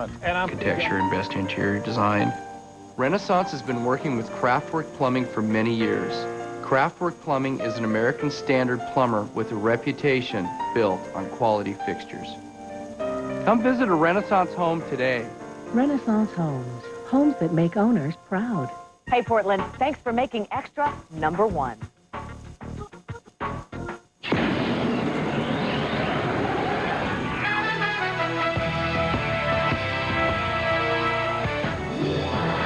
Architecture and best interior design. Renaissance has been working with Craftwork Plumbing for many years. Craftwork Plumbing is an American standard plumber with a reputation built on quality fixtures. Come visit a Renaissance home today. Renaissance Homes. Homes that make owners proud. Hey, Portland, thanks for making Extra #1.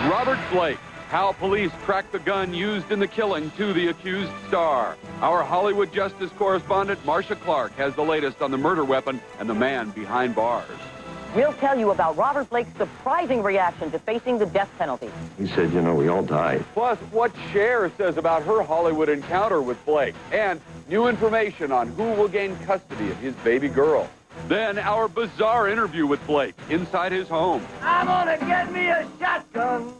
Robert Blake, how police tracked the gun used in the killing to the accused star. Our Hollywood Justice correspondent, Marcia Clark, has the latest on the murder weapon and the man behind bars. We'll tell you about Robert Blake's surprising reaction to facing the death penalty. He said, you know, we all died. Plus, what Cher says about her Hollywood encounter with Blake, and new information on who will gain custody of his baby girl. Then our bizarre interview with Blake inside his home. I'm gonna get me a shotgun.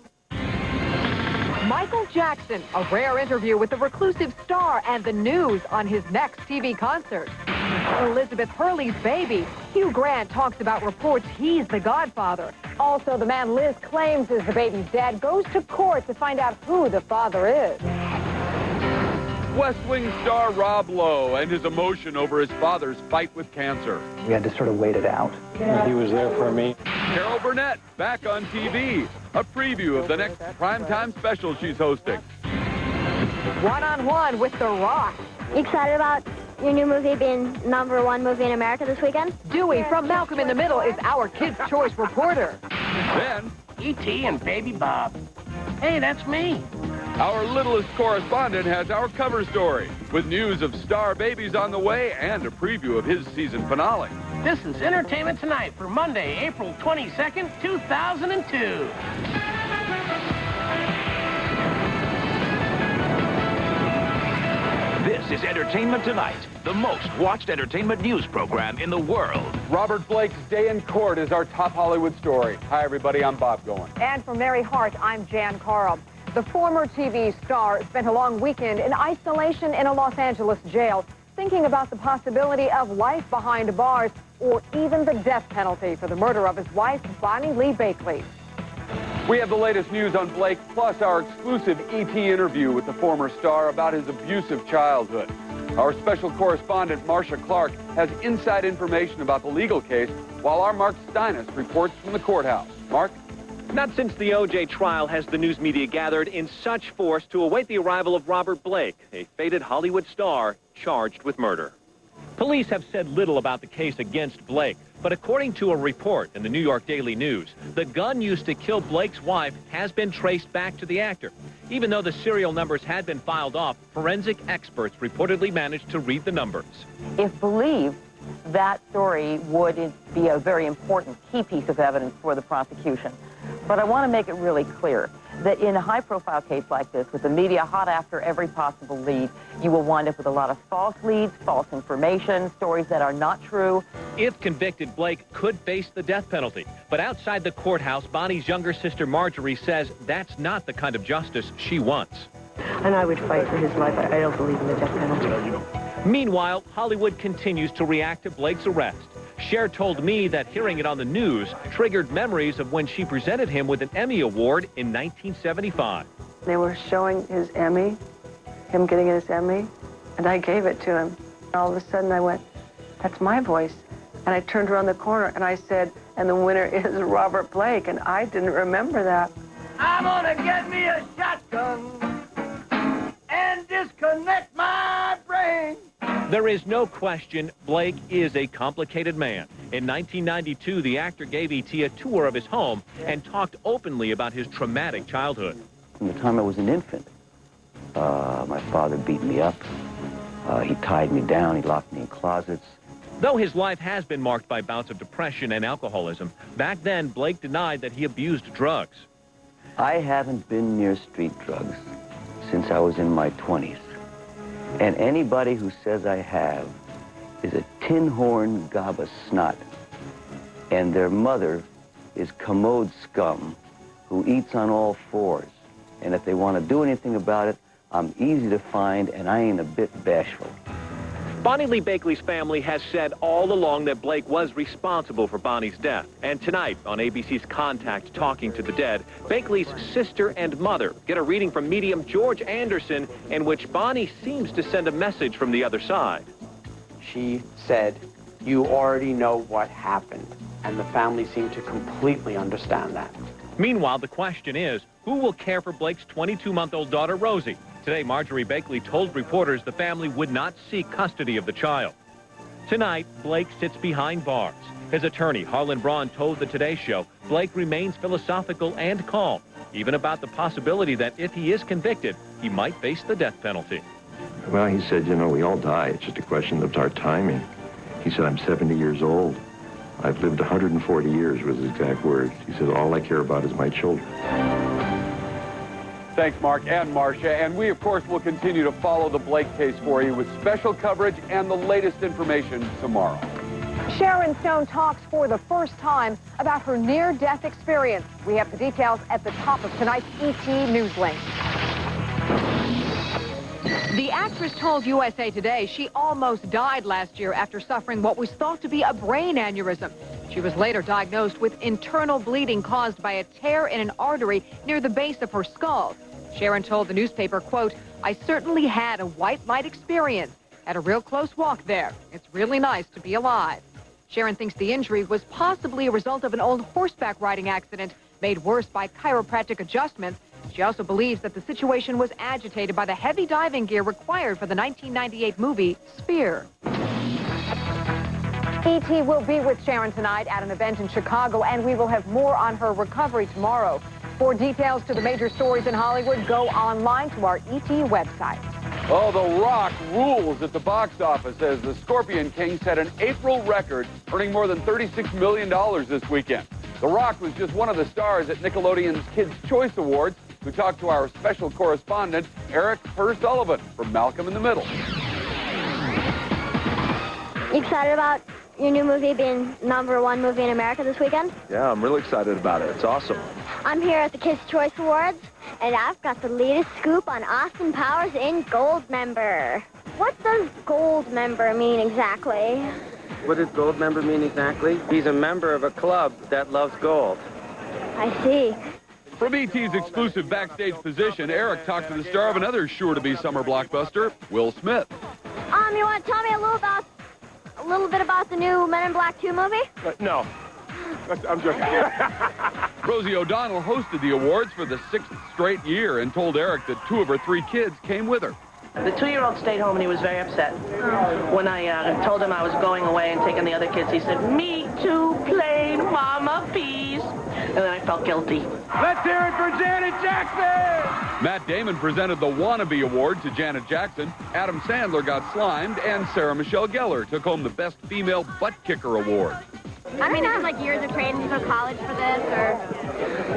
Michael Jackson, a rare interview with the reclusive star, and the news on his next TV concert. Elizabeth Hurley's baby. Hugh Grant talks about reports he's the godfather. Also, the man Liz claims is the baby's dad goes to court to find out who the father is. West Wing star Rob Lowe and his emotion over his father's fight with cancer. We had to sort of wait it out. He was there for me. Carol Burnett, back on TV. A preview of the next primetime special she's hosting. One-on-one with The Rock. You excited about your new movie being #1 movie in America this weekend? Dewey from Malcolm in the Middle is our Kids' Choice reporter. Then, E.T. and Baby Bob. Hey, that's me. our littlest correspondent has our cover story with news of star babies on the way and a preview of his season finale. This is Entertainment Tonight for Monday, April 22nd, 2002. This is Entertainment Tonight, the most watched entertainment news program in the world. Robert Blake's day in court is our top Hollywood story. Hi, everybody. I'm Bob Goen. And for Mary Hart, I'm Jan Carl. The former TV star spent a long weekend in isolation in a Los Angeles jail, thinking about the possibility of life behind bars or even the death penalty for the murder of his wife, Bonnie Lee Bakley. We have the latest news on Blake, plus our exclusive ET interview with the former star about his abusive childhood. Our special correspondent, Marcia Clark, has inside information about the legal case, while our Mark Steinis reports from the courthouse. Mark? Not since the O.J. trial has the news media gathered in such force to await the arrival of Robert Blake, a faded Hollywood star charged with murder. Police have said little about the case against Blake, but according to a report in the New York Daily News, the gun used to kill Blake's wife has been traced back to the actor. Even though the serial numbers had been filed off, forensic experts reportedly managed to read the numbers. If believed, that story would be a very important key piece of evidence for the prosecution. But I want to make it really clear that in a high-profile case like this, with the media hot after every possible lead, you will wind up with a lot of false leads, false information, stories that are not true. If convicted, Blake could face the death penalty. But outside the courthouse, Bonnie's younger sister Marjorie says that's not the kind of justice she wants. And I would fight for his life. I don't believe in the death penalty. Meanwhile, Hollywood continues to react to Blake's arrest. Cher told me that hearing it on the news triggered memories of when she presented him with an Emmy Award in 1975. They were showing his Emmy, him getting his Emmy, and I gave it to him. All of a sudden I went, that's my voice. And I turned around the corner and I said, and the winner is Robert Blake, and I didn't remember that. I'm gonna get me a shotgun and disconnect my brain. There is no question Blake is a complicated man. In 1992, the actor gave E.T. a tour of his home and talked openly about his traumatic childhood. From the time I was an infant, my father beat me up. He tied me down. He locked me in closets. Though his life has been marked by bouts of depression and alcoholism, back then Blake denied that he abused drugs. I haven't been near street drugs since I was in my 20s. And anybody who says I have is a tin horn gob of snot. And their mother is commode scum who eats on all fours. And if they want to do anything about it, I'm easy to find and I ain't a bit bashful. Bonnie Lee Bakley's family has said all along that Blake was responsible for Bonnie's death. And tonight on ABC's Contact, Talking to the Dead, Bakley's sister and mother get a reading from medium George Anderson in which Bonnie seems to send a message from the other side. She said, "You already know what happened," and the family seemed to completely understand that. Meanwhile, the question is, who will care for Blake's 22-month-old daughter, Rosie? Today, Marjorie Bakley told reporters the family would not seek custody of the child. Tonight, Blake sits behind bars. His attorney, Harlan Braun, told the Today Show Blake remains philosophical and calm, even about the possibility that if he is convicted, he might face the death penalty. Well, he said, you know, we all die. It's just a question of our timing. He said, I'm 70 years old. I've lived 140 years, was his exact words. He said, all I care about is my children. Thanks, Mark and Marcia. And we, of course, will continue to follow the Blake case for you with special coverage and the latest information tomorrow. Sharon Stone talks for the first time about her near-death experience. We have the details at the top of tonight's ET News Link. The actress told USA Today she almost died last year after suffering what was thought to be a brain aneurysm. She was later diagnosed with internal bleeding caused by a tear in an artery near the base of her skull. Sharon told the newspaper, quote, "I certainly had a white light experience. Had a real close walk there. It's really nice to be alive." Sharon thinks the injury was possibly a result of an old horseback riding accident made worse by chiropractic adjustments. She also believes that the situation was agitated by the heavy diving gear required for the 1998 movie Sphere. E.T. will be with Sharon tonight at an event in Chicago, and we will have more on her recovery tomorrow. For details to the major stories in Hollywood, go online to our ET website. Oh, The Rock rules at the box office as the Scorpion King set an April record, earning more than $36 million this weekend. The Rock was just one of the stars at Nickelodeon's Kids' Choice Awards, who talked to our special correspondent, Eric Per Sullivan from Malcolm in the Middle. You excited about your new movie being #1 movie in America this weekend? Yeah, I'm really excited about it. It's awesome. I'm here at the Kids' Choice Awards, and I've got the latest scoop on Austin Powers in Goldmember. What does Goldmember mean exactly? What does Goldmember mean exactly? He's a member of a club that loves gold. I see. From E.T.'s exclusive backstage position, Eric talked to the star of another sure-to-be summer blockbuster, Will Smith. You want to tell me a little bit about the new Men in Black 2 movie? No. I'm joking. Rosie O'Donnell hosted the awards for the 6th straight year and told Eric that 2 of her 3 kids came with her. The 2-year-old stayed home and he was very upset. When I told him I was going away and taking the other kids, he said, "Me too, plain mama, peas." And then I felt guilty. Let's hear it for Janet Jackson! Matt Damon presented the Wannabe Award to Janet Jackson. Adam Sandler got slimed, and Sarah Michelle Gellar took home the Best Female Butt Kicker Award. I mean, have like years of training for college for this, or?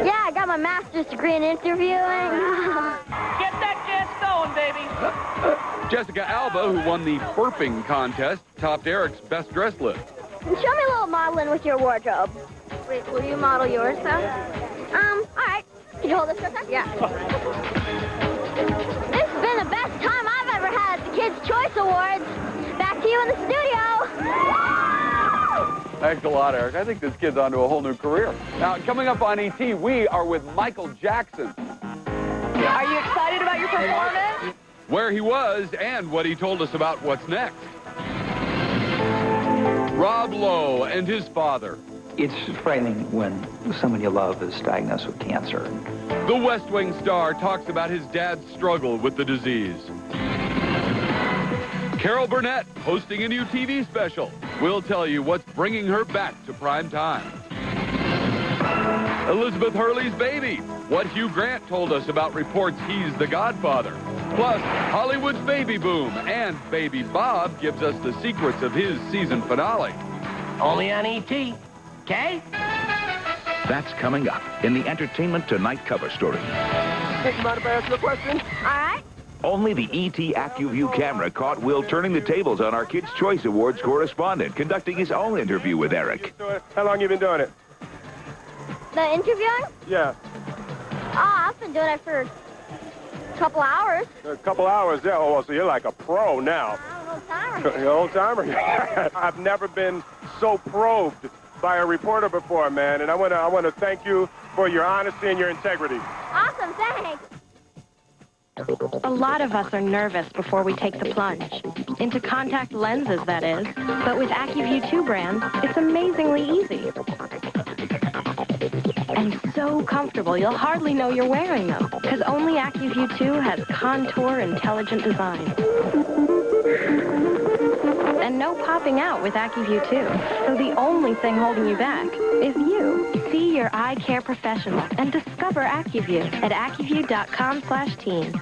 Yeah, I got my master's degree in interviewing. Get that gas going, baby. Jessica Alba, who won the burping contest, topped Eric's best dress list. Show me a little modeling with your wardrobe. Wait, will you model yours, though? All right. Can you hold this for a second? Yeah. This has been the best time I've ever had at the Kids' Choice Awards. Back to you in the studio. Thanks a lot, Eric. I think this kid's onto a whole new career. Now, coming up on ET, we are with Michael Jackson. Are you excited about your performance? Where he was and what he told us about what's next. Rob Lowe and his father. It's frightening when someone you love is diagnosed with cancer. The West Wing star talks about his dad's struggle with the disease. Carol Burnett hosting a new TV special. We'll tell you what's bringing her back to prime time. Elizabeth Hurley's baby. What Hugh Grant told us about reports he's the godfather. Plus, Hollywood's baby boom. And Baby Bob gives us the secrets of his season finale. Only on E.T. Okay? That's coming up in the Entertainment Tonight cover story. Think you might have asked a question? All right. Only the ET AccuView camera caught Will turning the tables on our Kids' Choice Awards correspondent, conducting his own interview with Eric. How long you been doing it? The interviewing? Yeah. I've been doing it for a couple hours. A couple hours, yeah. Oh, so you're like a pro now. I don't know time The old timer. I've never been so probed by a reporter before, man, and I want to thank you for your honesty and your integrity. Awesome, thanks. A lot of us are nervous before we take the plunge. Into contact lenses, that is. But with AccuView 2 brand, it's amazingly easy. And so comfortable, you'll hardly know you're wearing them. Because only AccuView 2 has contour intelligent design. And no popping out with AccuView 2. So the only thing holding you back is you. See your eye care professional and discover AccuView at AccuView.com/teen.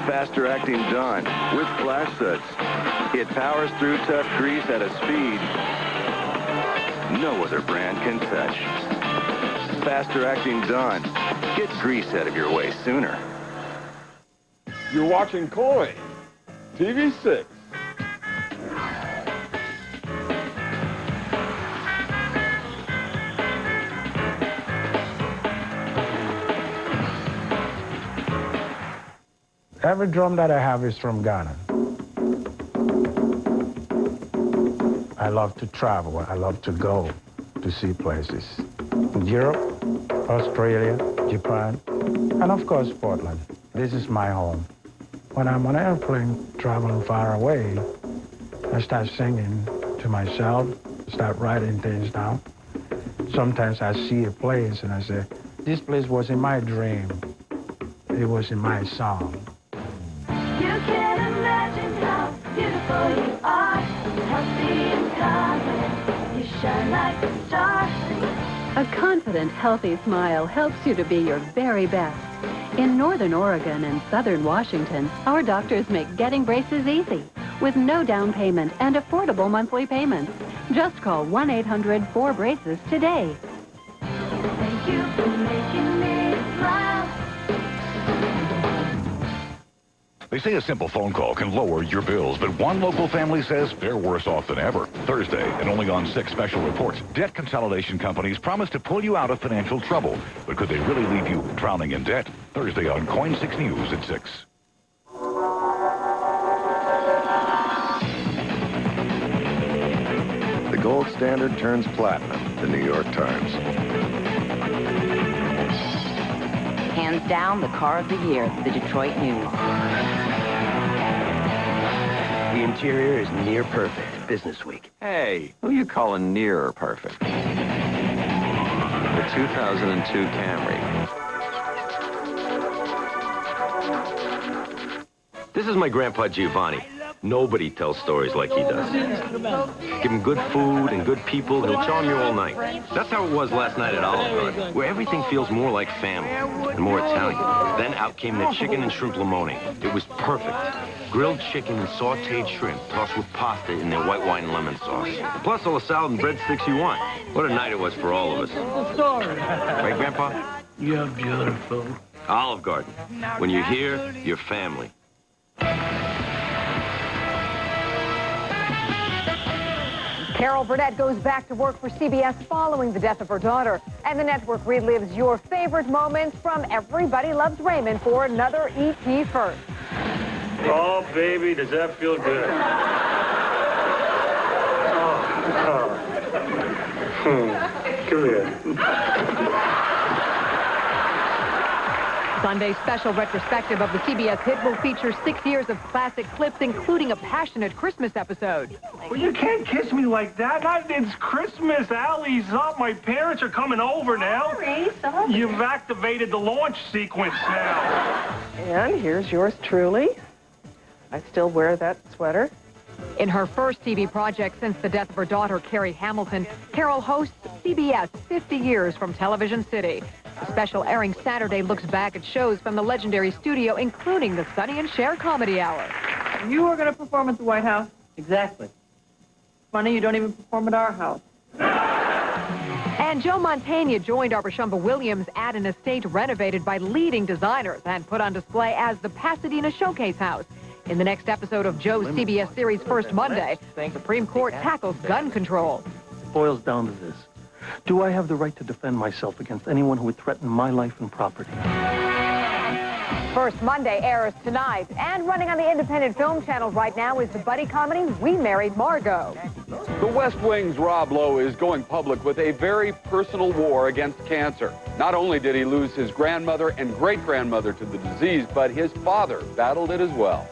Faster acting Dawn with flash suds. It powers through tough grease at a speed no other brand can touch. Faster acting Dawn. Get grease out of your way sooner. You're watching Coin, TV6. Every drum that I have is from Ghana. I love to travel. I love to go to see places. Europe, Australia, Japan, and of course Portland. This is my home. When I'm on an airplane traveling far away, I start singing to myself, start writing things down. Sometimes I see a place and I say, this place was in my dream. It was in my song. You can't imagine how beautiful you are. Healthy and confident, you shine like a star. A confident, healthy smile helps you to be your very best. In Northern Oregon and Southern Washington, our doctors make getting braces easy with no down payment and affordable monthly payments. Just call 1-800-4BRACES today. Thank you for making me smile. They say a simple phone call can lower your bills, but one local family says they're worse off than ever. Thursday, and only on 6 special reports, debt consolidation companies promise to pull you out of financial trouble. But could they really leave you drowning in debt? Thursday on KOIN 6 News at 6. The gold standard turns platinum, the New York Times. Hands down, the car of the year, the Detroit News. The interior is near perfect. Business week. Hey, who you calling near perfect? The 2002 Camry. This is my grandpa Giovanni. Nobody tells stories like he does. Give him good food and good people, he'll charm you all night. That's how it was last night at Olive Garden, where everything feels more like family and more Italian. Then out came the chicken and shrimp limone. It was perfect. Grilled chicken and sautéed shrimp tossed with pasta in their white wine and lemon sauce. Plus all the salad and breadsticks you want. What a night it was for all of us. Right, Grandpa? You're beautiful. Olive Garden. When you're here, you're family. Carol Burnett goes back to work for CBS following the death of her daughter. And the network relives your favorite moments from Everybody Loves Raymond for another E.T. first. Oh, baby, does that feel good? Come here. Sunday's special retrospective of the CBS hit will feature 6 years of classic clips, including a passionate Christmas episode. Well, you can't kiss me like that. It's Christmas. Allie's up. My parents are coming over now. Sorry. You've activated the launch sequence now. And here's yours truly. I still wear that sweater. In her first TV project since the death of her daughter, Carrie Hamilton, Carol hosts CBS 50 Years from Television City. The special airing Saturday looks back at shows from the legendary studio, including the Sonny and Cher Comedy Hour. You are going to perform at the White House? Exactly. Funny you don't even perform at our house. And Joe Mantegna joined Arbashumba Williams at an estate renovated by leading designers and put on display as the Pasadena Showcase House. In the next episode of Joe's CBS series First Monday, the Supreme Court tackles gun control. It boils down to this. Do I have the right to defend myself against anyone who would threaten my life and property? First Monday airs tonight, and running on the Independent Film Channel right now is the buddy comedy We Married Margot. The West Wing's Rob Lowe is going public with a very personal war against cancer. Not only did he lose his grandmother and great-grandmother to the disease, but his father battled it as well.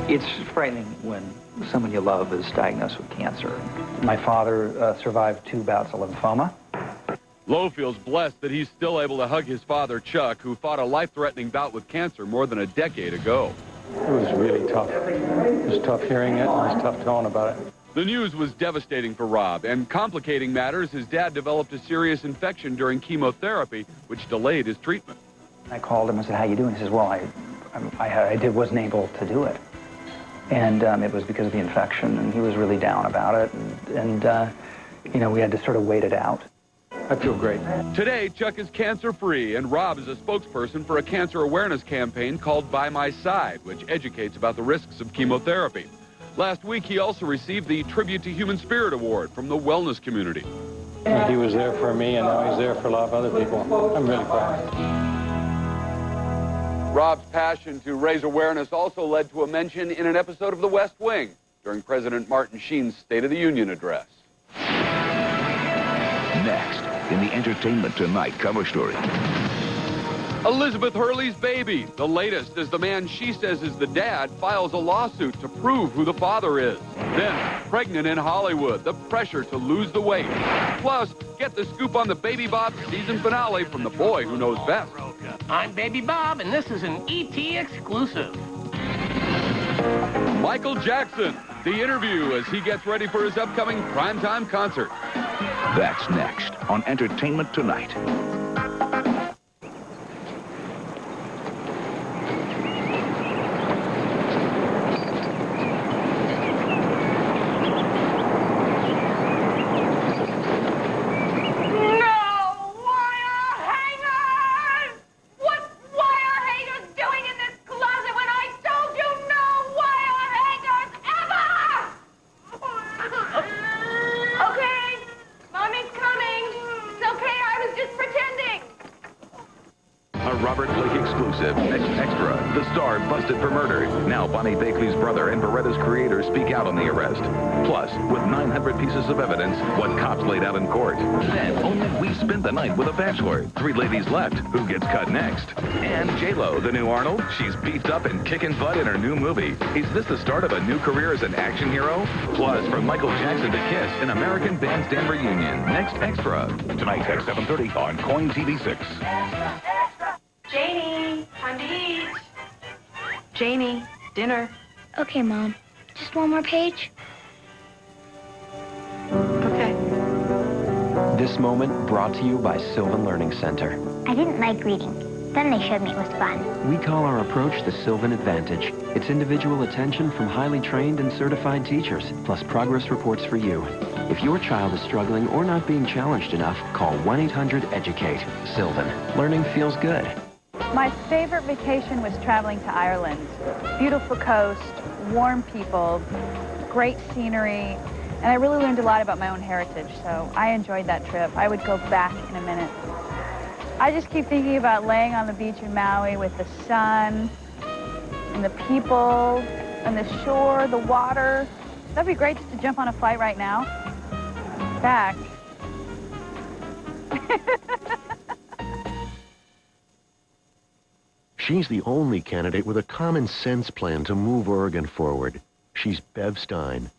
It's frightening when someone you love is diagnosed with cancer. My father survived 2 bouts of lymphoma. Lowe feels blessed that he's still able to hug his father, Chuck, who fought a life-threatening bout with cancer more than a decade ago. It was really tough. It was tough hearing it, and it was tough telling about it. The news was devastating for Rob, and complicating matters, his dad developed a serious infection during chemotherapy, which delayed his treatment. I called him and said, "How you doing?" He says, "Well, I wasn't able to do it." And it was because of the infection, and he was really down about it, and you know, we had to sort of wait it out. I feel great. Today, Chuck is cancer-free, and Rob is a spokesperson for a cancer awareness campaign called By My Side, which educates about the risks of chemotherapy. Last week, he also received the Tribute to Human Spirit Award from the wellness community. He was there for me, and now he's there for a lot of other people. I'm really proud. Rob's passion to raise awareness also led to a mention in an episode of The West Wing during President Martin Sheen's State of the Union address. Next, in the Entertainment Tonight cover story. Elizabeth Hurley's baby. The latest is the man she says is the dad files a lawsuit to prove who the father is. Then, pregnant in Hollywood, the pressure to lose the weight. Plus, get the scoop on the Baby Bob season finale from the boy who knows best. I'm Baby Bob, and this is an E.T. exclusive. Michael Jackson, the interview as he gets ready for his upcoming primetime concert. That's next on Entertainment Tonight. Robert Blake exclusive. Next extra, the star busted for murder. Now Bonnie Bakley's brother and Beretta's creator speak out on the arrest. Plus, with 900 pieces of evidence, what cops laid out in court. Then, only we spent the night with a bachelor. 3 ladies left. Who gets cut next? And J-Lo, the new Arnold. She's beefed up and kicking butt in her new movie. Is this the start of a new career as an action hero? Plus, from Michael Jackson to Kiss, an American Bandstand reunion. Next extra. Tonight at 7:30 on Coin TV 6. Janie, time to eat. Janie, dinner. Okay, Mom. Just one more page. Okay. This moment brought to you by Sylvan Learning Center. I didn't like reading. Then they showed me it was fun. We call our approach the Sylvan Advantage. It's individual attention from highly trained and certified teachers, plus progress reports for you. If your child is struggling or not being challenged enough, call 1-800-EDUCATE. Sylvan. Learning feels good. My favorite vacation was traveling to Ireland. Beautiful coast, warm people, great scenery, and I really learned a lot about my own heritage, so I enjoyed that trip. I would go back in a minute. I just keep thinking about laying on the beach in Maui with the sun and the people and the shore, the water. That'd be great just to jump on a flight right now. In fact, She's the only candidate with a common sense plan to move Oregon forward. She's Bev Stein.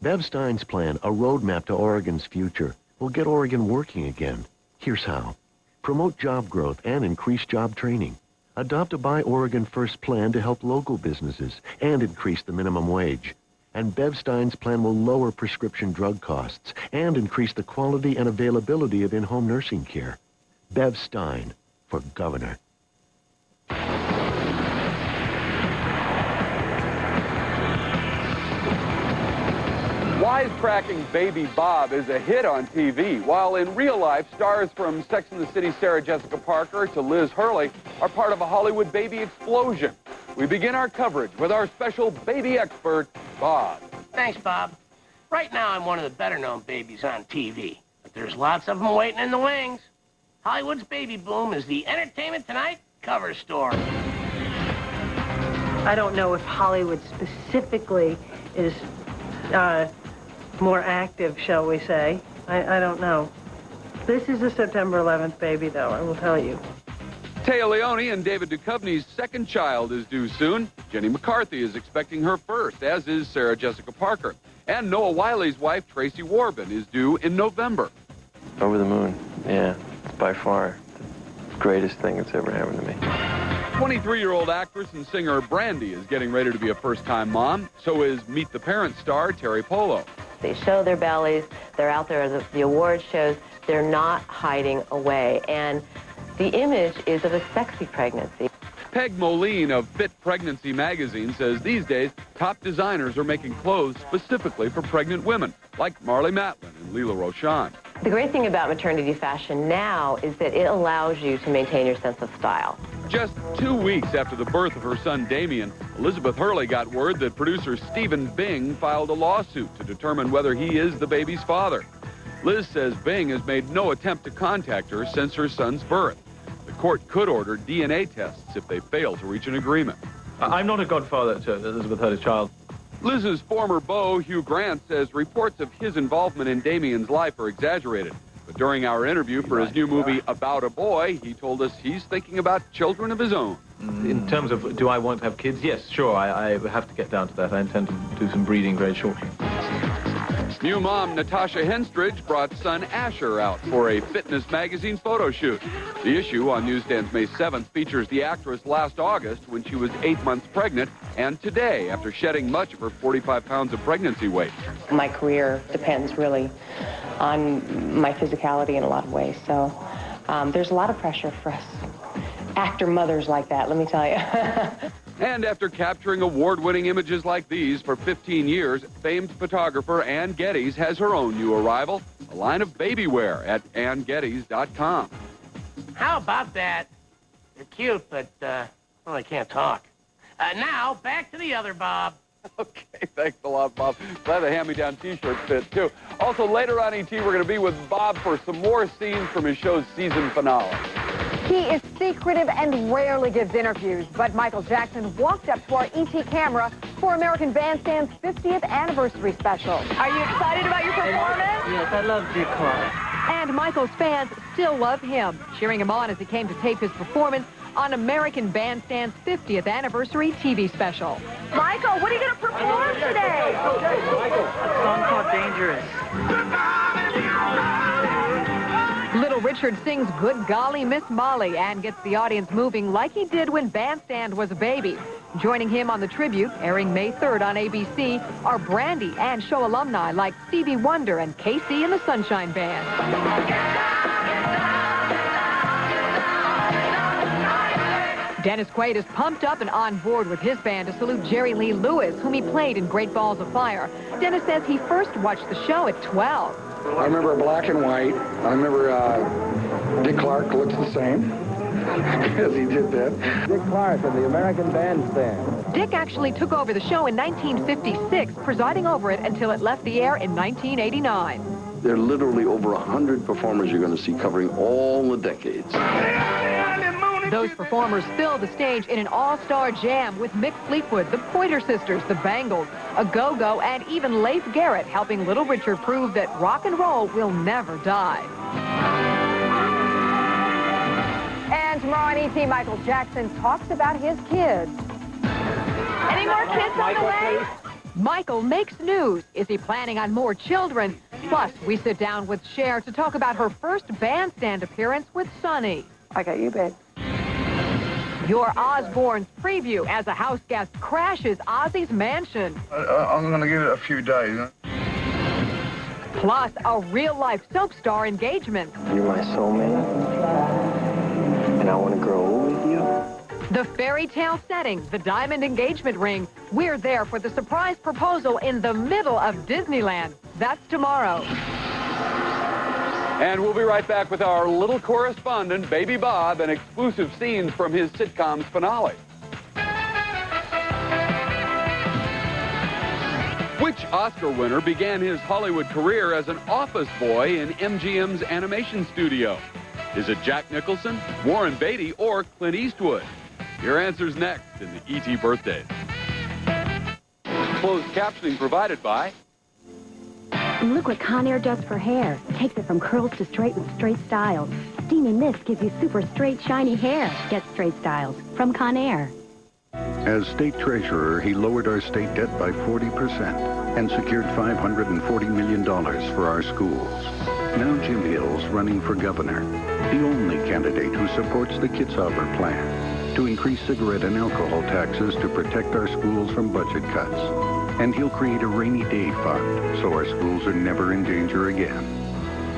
Bev Stein's plan, a roadmap to Oregon's future, will get Oregon working again. Here's how. Promote job growth and increase job training. Adopt a Buy Oregon First plan to help local businesses and increase the minimum wage. And Bev Stein's plan will lower prescription drug costs and increase the quality and availability of in-home nursing care. Bev Stein for governor. Wisecracking Baby Bob is a hit on TV, while in real life, stars from Sex and the City Sarah Jessica Parker to Liz Hurley are part of a Hollywood baby explosion. we begin our coverage with our special baby expert, Bob. Thanks, Bob. Right now, I'm one of the better-known babies on TV, but there's lots of them waiting in the wings. Hollywood's baby boom is the Entertainment Tonight cover story. I don't know if Hollywood specifically is more active, shall we say. I don't know. This is a September 11th baby, though, I will tell you. Téa Leoni and David Duchovny's second child is due soon. Jenny McCarthy is expecting her first, as is Sarah Jessica Parker. And Noah Wiley's wife, Tracy Warbin, is due in November. Over the moon, yeah. It's by far the greatest thing that's ever happened to me. 23-year-old actress and singer Brandy is getting ready to be a first-time mom. So is Meet the Parents star Terry Polo. They show their bellies. They're out there at the award shows. They're not hiding away. And the image is of a sexy pregnancy. Peg Moline of Fit Pregnancy magazine says these days, top designers are making clothes specifically for pregnant women, like Marlee Matlin and Lela Rochon. The great thing about maternity fashion now is that it allows you to maintain your sense of style. Just 2 weeks after the birth of her son Damien, Elizabeth Hurley got word that producer Stephen Bing filed a lawsuit to determine whether he is the baby's father. Liz says Bing has made no attempt to contact her since her son's birth. The court could order DNA tests if they fail to reach an agreement. I'm not a godfather to Elizabeth Hurley's child. Liz's former beau, Hugh Grant, says reports of his involvement in Damien's life are exaggerated. But during our interview for his new movie, About a Boy, he told us he's thinking about children of his own. In terms of, do I want to have kids? Yes, sure, I have to get down to that. I intend to do some breeding very shortly. New mom Natasha Henstridge brought son Asher out for a Fitness magazine photo shoot. The issue on newsstands May 7th features the actress last August when she was 8 months pregnant and today after shedding much of her 45 pounds of pregnancy weight. My career depends really on my physicality in a lot of ways. So there's a lot of pressure for us actor mothers like that, let me tell you. And after capturing award-winning images like these for 15 years, famed photographer Ann Geddes has her own new arrival, a line of baby wear at AnnGeddes.com. How about that? They're cute, but, well, they can't talk. Now, back to the other Bob. Okay, thanks a lot, Bob. Glad the hand-me-down T-shirt fit, too. Also, later on ET, we're going to be with Bob for some more scenes from his show's season finale. He is secretive and rarely gives interviews, but Michael Jackson walked up to our ET camera for American Bandstand's 50th anniversary special. Are you excited about your performance? Yes, I love Dick Clark. And Michael's fans still love him, cheering him on as he came to tape his performance on American Bandstand's 50th anniversary TV special. Michael, what are you going to perform today? A song called Dangerous. Little Richard sings Good Golly Miss Molly and gets the audience moving like he did when Bandstand was a baby. Joining him on the tribute, airing May 3rd on ABC, are Brandy and show alumni like Stevie Wonder and KC and the Sunshine Band. Dennis Quaid is pumped up and on board with his band to salute Jerry Lee Lewis, whom he played in Great Balls of Fire. Dennis says he first watched the show at 12. I remember black and white. I remember Dick Clark looks the same because he did that. Dick Clark of the American Bandstand. Dick actually took over the show in 1956, presiding over it until it left the air in 1989. There are literally over 100 performers you're going to see covering all the decades. Those performers filled the stage in an all-star jam with Mick Fleetwood, the Pointer Sisters, the Bangles, a Go-Go, and even Leif Garrett helping Little Richard prove that rock and roll will never die. And tomorrow on ET, Michael Jackson talks about his kids. Any more kids on the way? Michael makes news. Is he planning on more children? Plus, we sit down with Cher to talk about her first Bandstand appearance with Sonny. I got you, babe. Your Osbourne's preview as a house guest crashes Ozzy's mansion. I'm going to give it a few days. Plus, a real-life soap star engagement. You're my soulmate, and I want to grow old with you. The fairy tale setting, the diamond engagement ring. We're there for the surprise proposal in the middle of Disneyland. That's tomorrow. And we'll be right back with our little correspondent, Baby Bob, and exclusive scenes from his sitcom's finale. Oscar winner began his Hollywood career as an office boy in MGM's animation studio? Is it Jack Nicholson, Warren Beatty, or Clint Eastwood? Your answer's next in the E.T. Birthdays. Closed captioning provided by... Look what Conair does for hair. Takes it from curls to straight with straight styles. Steamy Mist gives you super straight, shiny hair. Get straight styles from Conair. As state treasurer, he lowered our state debt by 40% and secured $540 million for our schools. Now Jim Hill's running for governor, the only candidate who supports the Kitzhaber plan to increase cigarette and alcohol taxes to protect our schools from budget cuts. And he'll create a rainy day fund so our schools are never in danger again.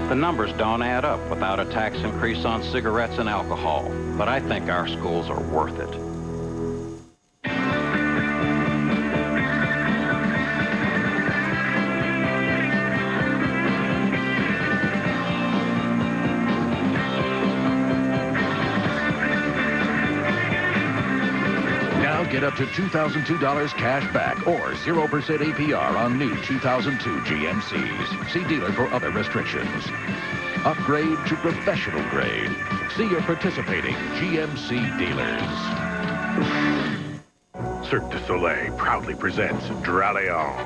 The numbers don't add up without a tax increase on cigarettes and alcohol, but I think our schools are worth it. Get up to $2,002 cash back or 0% APR on new 2002 GMCs. See dealer for other restrictions. Upgrade to professional grade. See your participating GMC dealers. Cirque du Soleil proudly presents Dralion.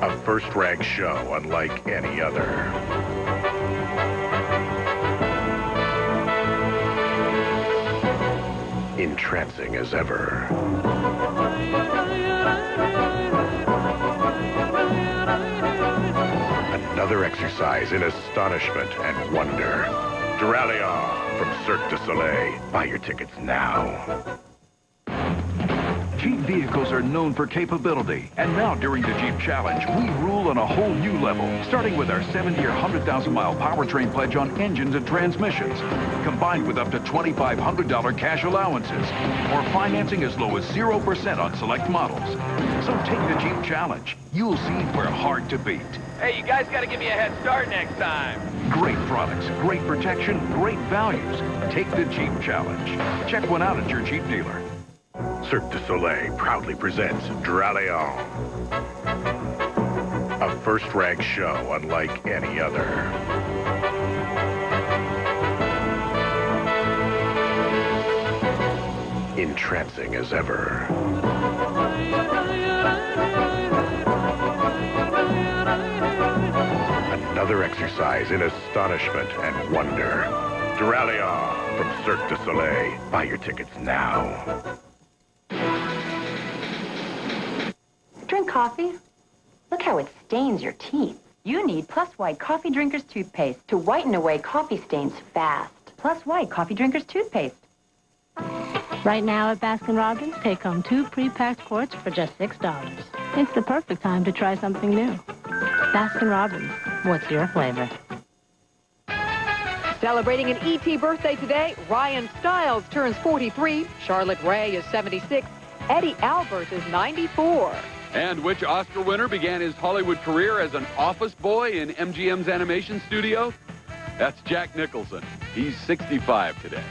A first-rank show unlike any other. Entrancing as ever. Another exercise in astonishment and wonder. Dralion from Cirque du Soleil. Buy your tickets now. Jeep vehicles are known for capability, and now during the Jeep Challenge, we rule on a whole new level, starting with our 7-year, 100,000-mile powertrain pledge on engines and transmissions, combined with up to $2,500 cash allowances, or financing as low as 0% on select models. So take the Jeep Challenge. You'll see we're hard to beat. Hey, you guys got to give me a head start next time. Great products, great protection, great values. Take the Jeep Challenge. Check one out at your Jeep dealer. Cirque du Soleil proudly presents Dralion. A first-rank show unlike any other. Entrancing as ever. Another exercise in astonishment and wonder. Dralion from Cirque du Soleil. Buy your tickets now. Drink coffee? Look how it stains your teeth. You need Plus White Coffee Drinkers Toothpaste to whiten away coffee stains fast. Plus White Coffee Drinkers Toothpaste. Right now at Baskin-Robbins, take home 2 pre-packed quarts for just $6. It's the perfect time to try something new. Baskin-Robbins, what's your flavor? Celebrating an E.T. birthday today, Ryan Stiles turns 43, Charlotte Rae is 76, Eddie Albert is 94. And which Oscar winner began his Hollywood career as an office boy in MGM's animation studio? That's Jack Nicholson. He's 65 today.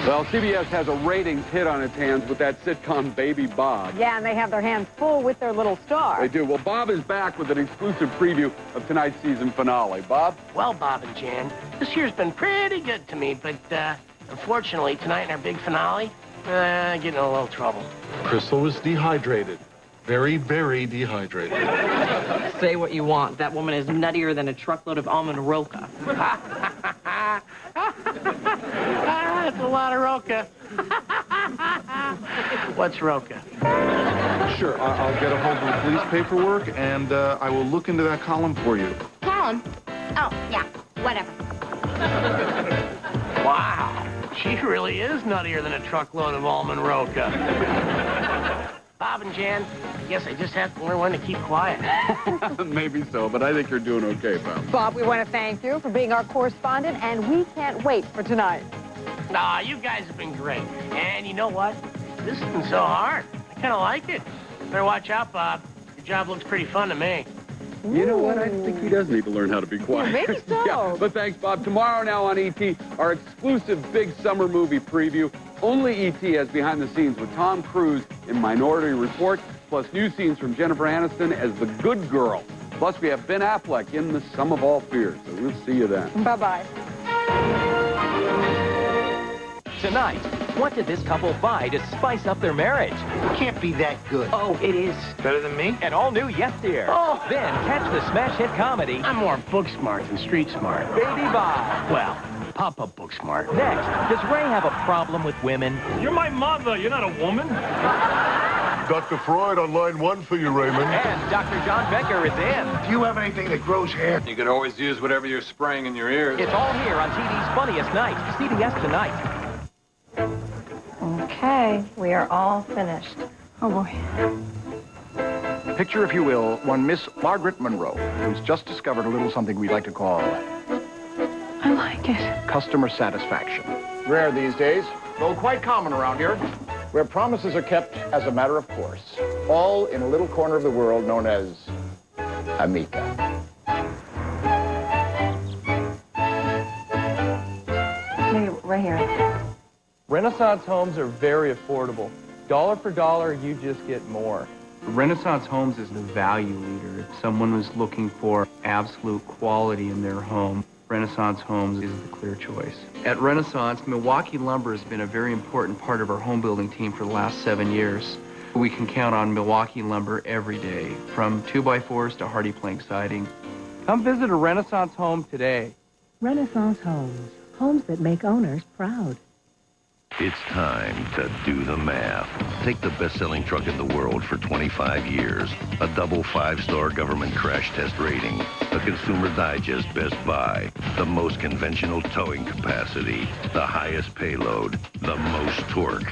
Well, CBS has a ratings hit on its hands with that sitcom Baby Bob. Yeah, and they have their hands full with their little star. They do. Well, Bob is back with an exclusive preview of tonight's season finale. Bob? Well, Bob and Jan, this year's been pretty good to me, but unfortunately, tonight in our big finale, I get in a little trouble. Crystal was dehydrated. Very, very dehydrated. Say what you want. That woman is nuttier than a truckload of almond roca. That's a lot of roca. What's roca? Sure, I'll get a hold of the police paperwork, and I will look into that column for you. Column? Oh, yeah, whatever. Wow, she really is nuttier than a truckload of almond roca. Bob and Jan, I guess I just have to learn when to keep quiet. Maybe so, but I think you're doing okay, Bob. Bob, we want to thank you for being our correspondent, and we can't wait for tonight. Nah, you guys have been great. And you know what? This isn't so hard. I kind of like it. Better watch out, Bob. Your job looks pretty fun to me. You know what? I think he does need to learn how to be quiet. Yeah, maybe so. Yeah, but thanks, Bob. Tomorrow now on E.T., our exclusive big summer movie preview. Only E.T. has behind the scenes with Tom Cruise in Minority Report. plus new scenes from Jennifer Aniston as the good girl. Plus, we have Ben Affleck in The Sum of All Fears. So we'll see you then. Bye-bye. Tonight, what did this couple buy to spice up their marriage? It can't be that good. Oh, it is. Better than me? An all-new Yes Dear. Oh. Then catch the smash hit comedy I'm more book smart than street smart. Baby Bye. Well, Papa book smart. Next, does Ray have a problem with women? You're my mother. You're not a woman. Dr. Freud on line 1 for you, Raymond. And Dr. John Becker is in. Do you have anything that grows hair? You could always use whatever you're spraying in your ears. It's all here on TV's Funniest Night. CBS Tonight. Okay, we are all finished. Oh, boy. Picture, if you will, one Miss Margaret Monroe, who's just discovered a little something we'd like to call I like it. customer satisfaction. Rare these days, though quite common around here, where promises are kept as a matter of course, all in a little corner of the world known as Amica. Maybe right here. Renaissance homes are very affordable. Dollar for dollar, you just get more. Renaissance Homes is the value leader. If someone was looking for absolute quality in their home, Renaissance Homes is the clear choice. At Renaissance, Milwaukee lumber has been a very important part of our home building team for the last 7 years. We can count on Milwaukee lumber every day, from 2x4s to hardy plank siding. Come visit a Renaissance home today. Renaissance Homes. Homes that make owners proud. It's time to do the math. Take the best-selling truck in the world for 25 years, a double 5-star government crash test rating, a Consumer Digest Best Buy, the most conventional towing capacity, the highest payload, the most torque.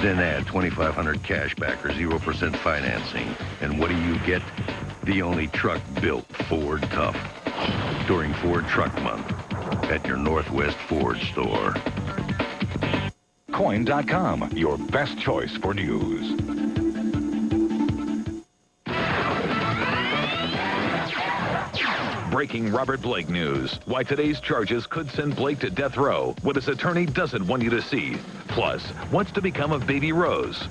Then add 2,500 cash back or 0% financing, and what do you get? The only truck built Ford tough. During Ford Truck Month at your Northwest Ford store. Coin.com, your best choice for news. Breaking Robert Blake news. Why today's charges could send Blake to death row. What his attorney doesn't want you to see. Plus, what's to become of Baby Rose?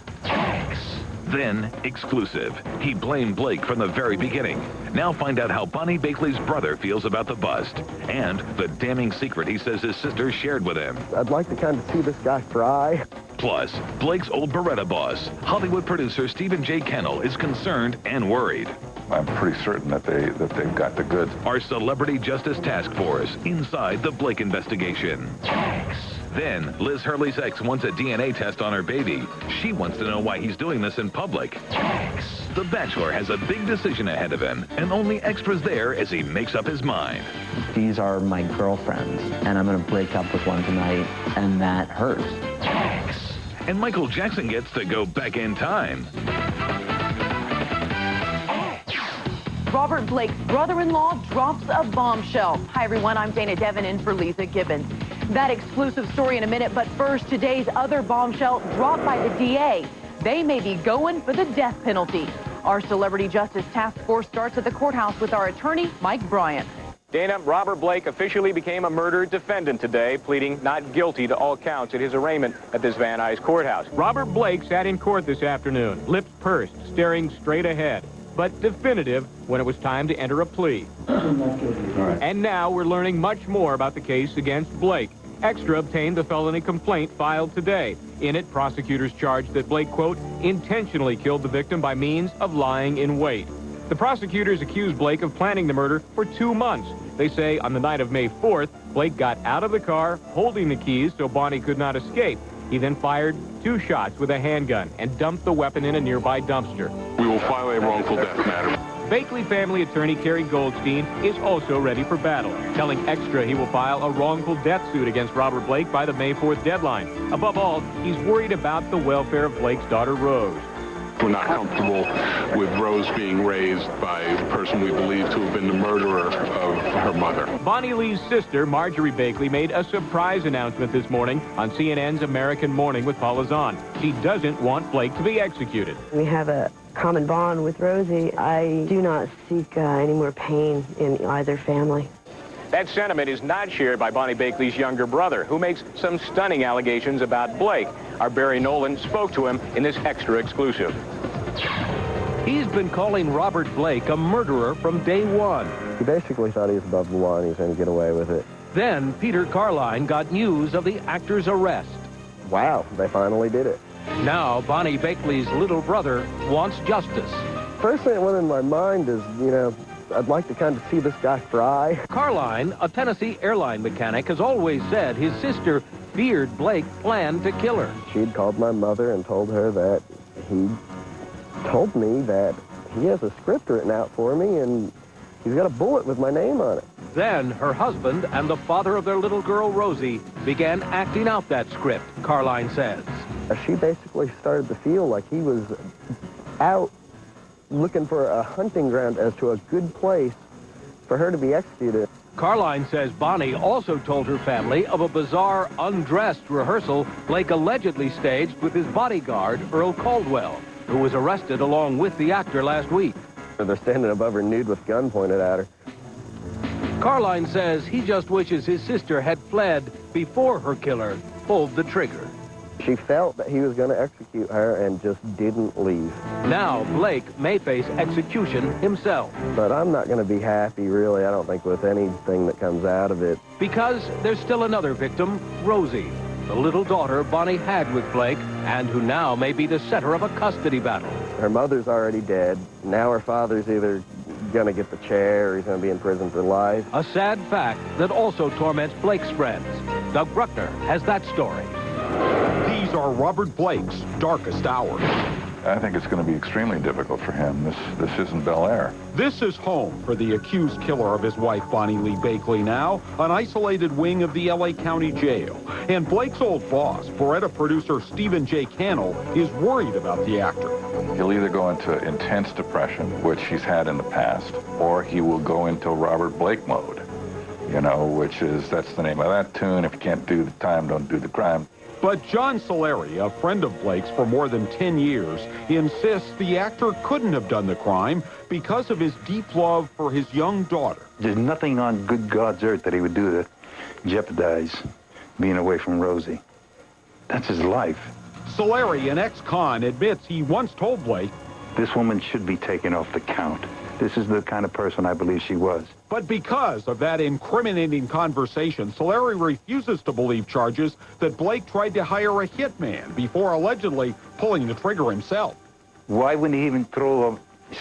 Then, exclusive. He blamed Blake from the very beginning. Now find out how Bonnie Bakley's brother feels about the bust. And the damning secret he says his sister shared with him. I'd like to kind of see this guy fry. Plus, Blake's old Beretta boss, Hollywood producer Stephen J. Kennel, is concerned and worried. I'm pretty certain that they've got the goods. Our Celebrity Justice Task Force inside the Blake investigation. Then, Liz Hurley's ex wants a DNA test on her baby. She wants to know why he's doing this in public. The Bachelor has a big decision ahead of him, and only extras there as he makes up his mind. These are my girlfriends, and I'm going to break up with one tonight, and that hurts. And Michael Jackson gets to go back in time. Robert Blake's brother-in-law drops a bombshell. Hi, everyone. I'm Dana Devin in for Lisa Gibbons. That exclusive story in a minute, but first, today's other bombshell dropped by the DA. They may be going for the death penalty. Our Celebrity Justice Task Force starts at the courthouse with our attorney, Mike Bryant. Dana, Robert Blake officially became a murder defendant today, pleading not guilty to all counts at his arraignment at this Van Nuys courthouse. Robert Blake sat in court this afternoon, lips pursed, staring straight ahead, but definitive when it was time to enter a plea. And now we're learning much more about the case against Blake. Extra obtained the felony complaint filed today. In it, prosecutors charged that Blake, quote, intentionally killed the victim by means of lying in wait. The prosecutors accused Blake of planning the murder for 2 months. They say on the night of May 4th, Blake got out of the car, holding the keys so Bonnie could not escape. He then fired 2 shots with a handgun and dumped the weapon in a nearby dumpster. We will file a wrongful death matter. Bakley family attorney Kerry Goldstein is also ready for battle, telling Extra he will file a wrongful death suit against Robert Blake by the May 4th deadline. Above all, he's worried about the welfare of Blake's daughter, Rose. We're not comfortable with Rose being raised by the person we believe to have been the murderer of her mother. Bonnie Lee's sister, Marjorie Bakley, made a surprise announcement this morning on CNN's American Morning with Paula Zahn. She doesn't want Blake to be executed. We have a common bond with Rosie. I do not seek any more pain in either family. That sentiment is not shared by Bonnie Bakley's younger brother, who makes some stunning allegations about Blake. Our Barry Nolan spoke to him in this Extra exclusive. He's been calling Robert Blake a murderer from day one. He basically thought he was above the law and he was going to get away with it. Then Peter Carline got news of the actor's arrest. Wow, they finally did it. Now Bonnie Bakley's little brother wants justice. First thing that went in my mind is, I'd like to kind of see this guy fry. Carline, a Tennessee airline mechanic, has always said his sister feared Blake planned to kill her. She'd called my mother and told her that he told me that he has a script written out for me and he's got a bullet with my name on it. Then her husband and the father of their little girl, Rosie, began acting out that script, Carline says. She basically started to feel like he was out looking for a hunting ground as to a good place for her to be executed. Carline says Bonnie also told her family of a bizarre, undressed rehearsal Blake allegedly staged with his bodyguard, Earl Caldwell, who was arrested along with the actor last week. They're standing above her nude with gun pointed at her. Carline says he just wishes his sister had fled before her killer pulled the trigger. She felt that he was going to execute her and just didn't leave. Now Blake may face execution himself. But I'm not going to be happy, really, I don't think, with anything that comes out of it. Because there's still another victim, Rosie, the little daughter Bonnie had with Blake, and who now may be the center of a custody battle. Her mother's already dead. Now her father's either going to get the chair or he's going to be in prison for life. A sad fact that also torments Blake's friends. Doug Bruckner has that story. These are Robert Blake's darkest hours. I think it's going to be extremely difficult for him. This isn't Bel Air. This is home for the accused killer of his wife, Bonnie Lee Bakley, now an isolated wing of the L.A. County Jail. And Blake's old boss, Beretta producer Stephen J. Cannell, is worried about the actor. He'll either go into intense depression, which he's had in the past, or he will go into Robert Blake mode, that's the name of that tune. If you can't do the time, don't do the crime. But John Solari, a friend of Blake's for more than 10 years, insists the actor couldn't have done the crime because of his deep love for his young daughter. There's nothing on good God's earth that he would do to jeopardize being away from Rosie. That's his life. Solari, an ex-con, admits he once told Blake, "This woman should be taken off the count. This is the kind of person I believe she was." But because of that incriminating conversation, Solari refuses to believe charges that Blake tried to hire a hitman before allegedly pulling the trigger himself. Why wouldn't he even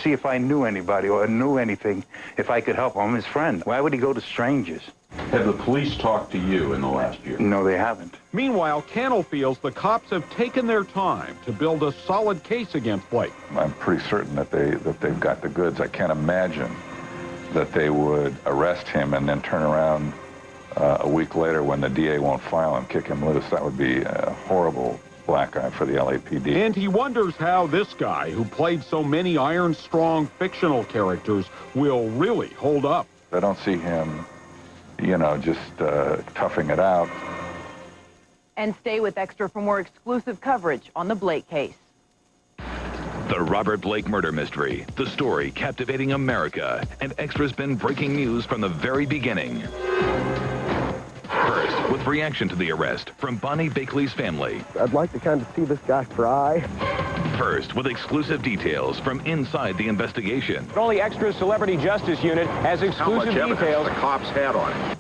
see if I knew anybody or knew anything, if I could help him? I'm his friend. Why would he go to strangers? Have the police talked to you in the last year? No, they haven't. Meanwhile, Cannell feels the cops have taken their time to build a solid case against Blake. I'm pretty certain that they've got the goods. I can't imagine that they would arrest him and then turn around a week later when the DA won't file and kick him loose. That would be a horrible black eye for the LAPD. And he wonders how this guy, who played so many iron-strong fictional characters, will really hold up. I don't see him, just toughing it out. And stay with Extra for more exclusive coverage on the Blake case. The Robert Blake murder mystery. The story captivating America. And Extra's been breaking news from the very beginning. First, with reaction to the arrest from Bonnie Bakley's family. I'd like to kind of see this guy fry. First, with exclusive details from inside the investigation. But only Extra's Celebrity Justice Unit has exclusive details. The cops had on it.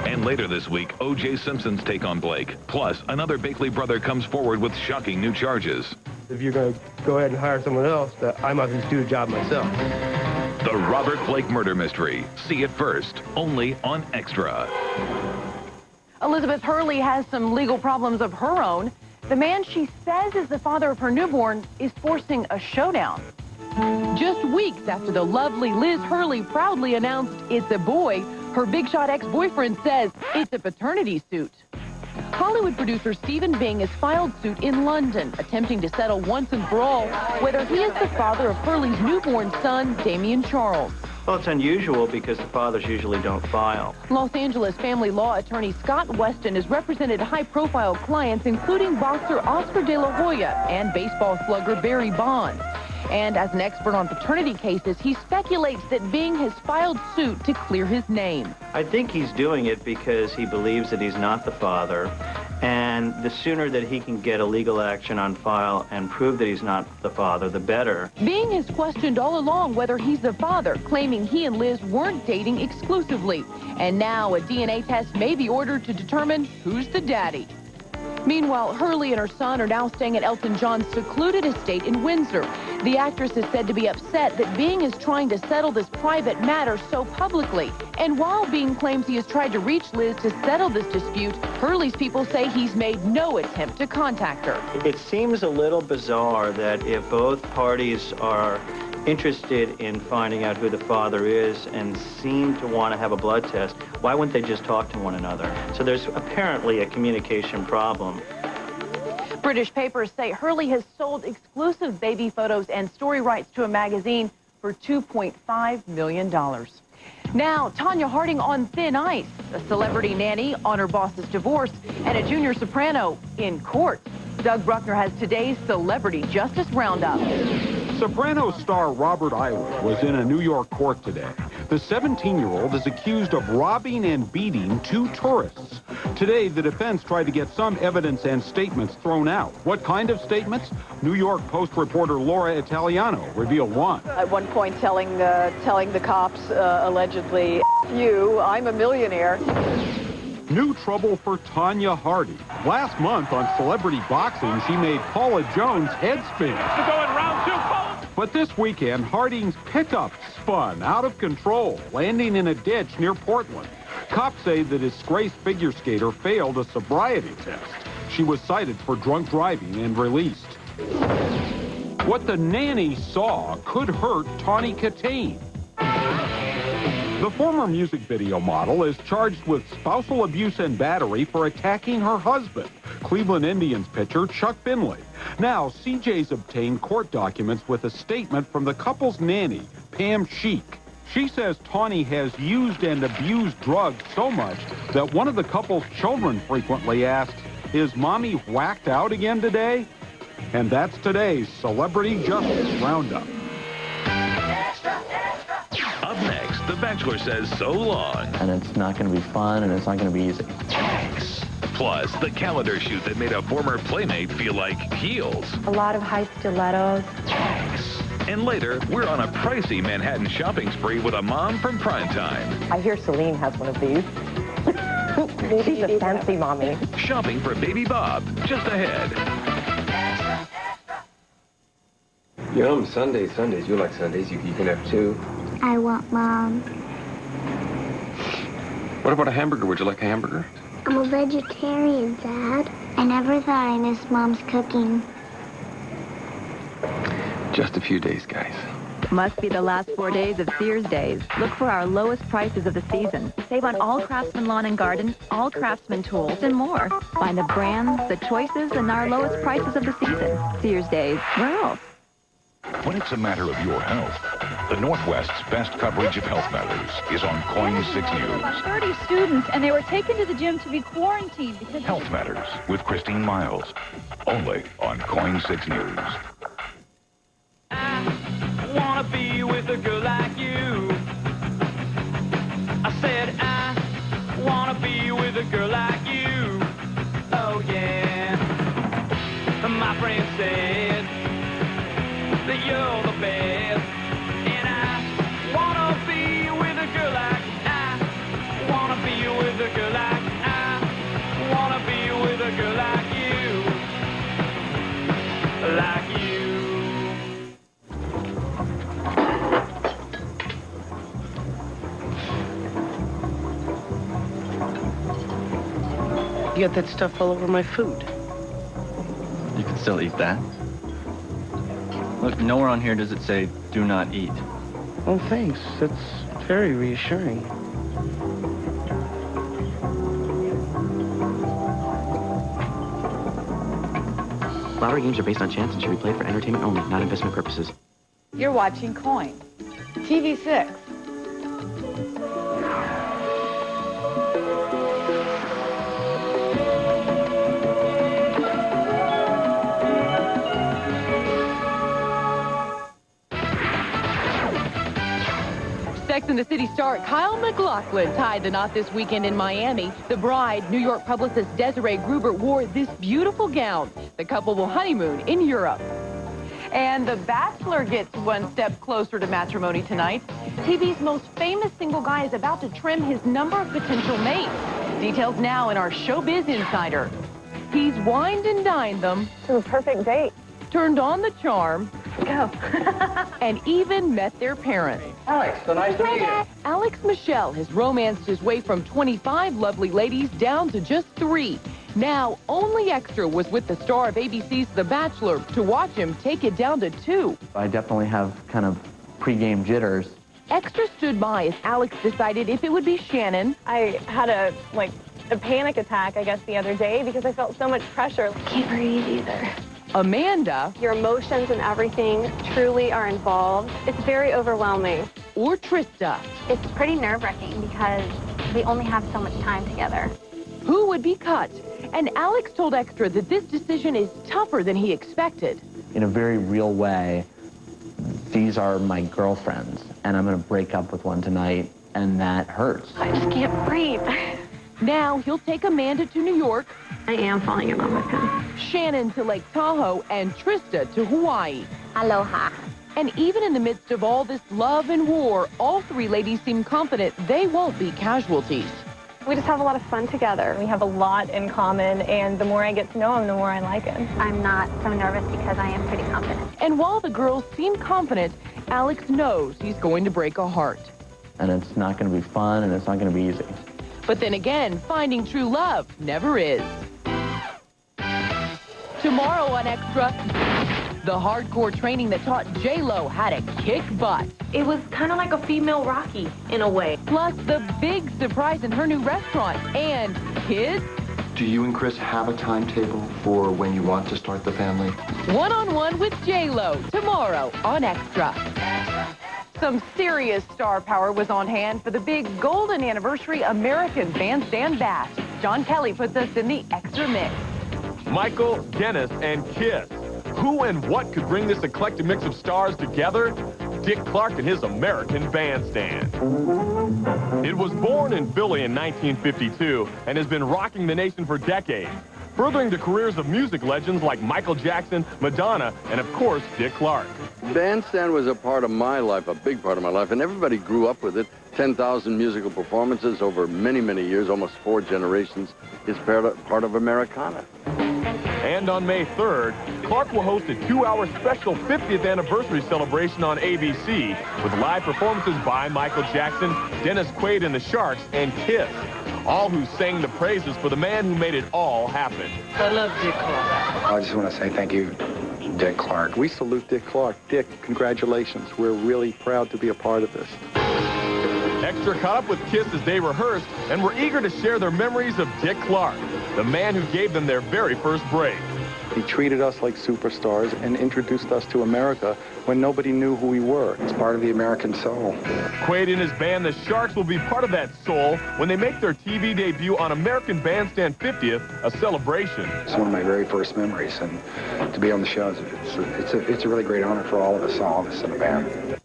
And later this week, O.J. Simpson's take on Blake. Plus, another Bakley brother comes forward with shocking new charges. If you're going to go ahead and hire someone else, I might just do the job myself. The Robert Blake murder mystery. See it first, only on Extra. Elizabeth Hurley has some legal problems of her own. The man she says is the father of her newborn is forcing a showdown. Just weeks after the lovely Liz Hurley proudly announced it's a boy, her big shot ex-boyfriend says it's a paternity suit. Hollywood producer Stephen Bing has filed suit in London, attempting to settle once and for all whether he is the father of Hurley's newborn son, Damien Charles. Well, it's unusual because the fathers usually don't file. Los Angeles family law attorney Scott Weston has represented high-profile clients, including boxer Oscar De La Hoya and baseball slugger Barry Bonds. And as an expert on paternity cases, he speculates that Bing has filed suit to clear his name. I think he's doing it because he believes that he's not the father, and And the sooner that he can get a legal action on file and prove that he's not the father, the better. Bing has questioned all along whether he's the father, claiming he and Liz weren't dating exclusively. And now a DNA test may be ordered to determine who's the daddy. Meanwhile, Hurley and her son are now staying at Elton John's secluded estate in Windsor. The actress is said to be upset that Bing is trying to settle this private matter so publicly. And while Bing claims he has tried to reach Liz to settle this dispute, Hurley's people say he's made no attempt to contact her. It seems a little bizarre that if both parties are interested in finding out who the father is and seem to want to have a blood test, why wouldn't they just talk to one another? So there's apparently a communication problem. British papers say Hurley has sold exclusive baby photos and story rights to a magazine for $2.5 million. Now, Tanya Harding on thin ice, a celebrity nanny on her boss's divorce, and a junior soprano in court. Doug Bruckner has today's Celebrity Justice Roundup. Soprano star Robert Eilert was in a New York court today. The 17-year-old is accused of robbing and beating 2 tourists. Today, the defense tried to get some evidence and statements thrown out. What kind of statements? New York Post reporter Laura Italiano revealed one. At one point telling the cops, allegedly, "You, I'm a millionaire." New trouble for Tanya Harding. Last month on Celebrity Boxing, she made Paula Jones head spin. To go in round 2, Paula. But this weekend, Harding's pickup spun out of control, landing in a ditch near Portland. Cops say the disgraced figure skater failed a sobriety test. She was cited for drunk driving and released. What the nanny saw could hurt Tawny Katane. The former music video model is charged with spousal abuse and battery for attacking her husband, Cleveland Indians pitcher Chuck Finley. Now, CJ's obtained court documents with a statement from the couple's nanny, Pam Sheik. She says Tawny has used and abused drugs so much that one of the couple's children frequently asks, "Is Mommy whacked out again today?" And that's today's Celebrity Justice Roundup. Up next, The Bachelor says so long. And it's not going to be fun, and it's not going to be easy. Plus, the calendar shoot that made a former playmate feel like heels. A lot of high stilettos. And later, we're on a pricey Manhattan shopping spree with a mom from Primetime. I hear Celine has one of these. She's a fancy mommy. Shopping for baby Bob, just ahead. Yum, Sundays. You like Sundays. You can have 2. I want Mom. What about a hamburger? Would you like a hamburger? I'm a vegetarian, Dad. I never thought I missed Mom's cooking. Just a few days, guys. Must be the last 4 days of Sears Days. Look for our lowest prices of the season. Save on all Craftsman Lawn and Garden, all Craftsman tools, and more. Find the brands, the choices, and our lowest prices of the season. Sears Days. Where else? When it's a matter of your health, the Northwest's best coverage of health matters is on KOIN 6 News. 30 students, and they were taken to the gym to be quarantined because... Health Matters with Christine Miles. Only on KOIN 6 News. I wanna be with a girl like you. I said I wanna be with a girl like you. Oh yeah. My friend said that you're the best, and I wanna be with a girl like I wanna be with a girl like I wanna be with a girl like you, like you. You got that stuff all over my food. You can still eat that. Look, nowhere on here does it say, do not eat. Oh, thanks. That's very reassuring. Lottery games are based on chance and should be played for entertainment only, not investment purposes. You're watching KOIN. TV6. Sex and the City star Kyle MacLachlan tied the knot this weekend in Miami. The bride, New York publicist Desiree Gruber, wore this beautiful gown. The couple will honeymoon in Europe. And The Bachelor gets one step closer to matrimony tonight. TV's most famous single guy is about to trim his number of potential mates. Details now in our Showbiz Insider. He's wined and dined them. It was a perfect date. Turned on the charm. Go. And even met their parents. Alex, so nice to meet you. Alex Michel has romanced his way from 25 lovely ladies down to just 3. Now, only Extra was with the star of ABC's The Bachelor to watch him take it down to 2. I definitely have kind of pre-game jitters. Extra stood by as Alex decided if it would be Shannon. I had a panic attack, I guess, the other day because I felt so much pressure. Can't breathe either. Amanda. Your emotions and everything truly are involved. It's very overwhelming. Or Trista. It's pretty nerve-wracking because we only have so much time together. Who would be cut? And Alex told Extra that this decision is tougher than he expected. In a very real way, these are my girlfriends, and I'm going to break up with one tonight, and that hurts. I just can't breathe. Now he'll take Amanda to New York. I am falling in love with him. Shannon to Lake Tahoe, and Trista to Hawaii. Aloha. And even in the midst of all this love and war, all 3 ladies seem confident they won't be casualties. We just have a lot of fun together. We have a lot in common, and the more I get to know him, the more I like him. I'm not so nervous because I am pretty confident. And while the girls seem confident, Alex knows he's going to break a heart. And it's not going to be fun, and it's not going to be easy. But then again, finding true love never is. Tomorrow on Extra, the hardcore training that taught J-Lo how to kick butt. It was kind of like a female Rocky, in a way. Plus, the big surprise in her new restaurant. And kids. Do you and Chris have a timetable for when you want to start the family? One-on-one with J-Lo tomorrow on Extra. Some serious star power was on hand for the big golden anniversary American Bandstand Bash. John Kelly puts us in the Extra mix. Michael, Dennis, and Kiss. Who and what could bring this eclectic mix of stars together? Dick Clark and his American Bandstand. It was born in Philly in 1952 and has been rocking the nation for decades, furthering the careers of music legends like Michael Jackson, Madonna, and of course, Dick Clark. Bandstand was a part of my life, a big part of my life, and everybody grew up with it. 10,000 musical performances over many, many years, almost 4 generations, is part of Americana. And on May 3rd, Clark will host a 2-hour special 50th anniversary celebration on ABC with live performances by Michael Jackson, Dennis Quaid and the Sharks, and Kiss, all who sang the praises for the man who made it all happen. I love Dick Clark. I just want to say thank you, Dick Clark. We salute Dick Clark. Dick, congratulations. We're really proud to be a part of this. Extra caught up with Kiss as they rehearsed and were eager to share their memories of Dick Clark, the man who gave them their very first break. He treated us like superstars and introduced us to America when nobody knew who we were. It's part of the American soul. Quaid and his band, the Sharks, will be part of that soul when they make their TV debut on American Bandstand 50th, a celebration. It's one of my very first memories, and to be on the show, it's a really great honor for all of us in the band.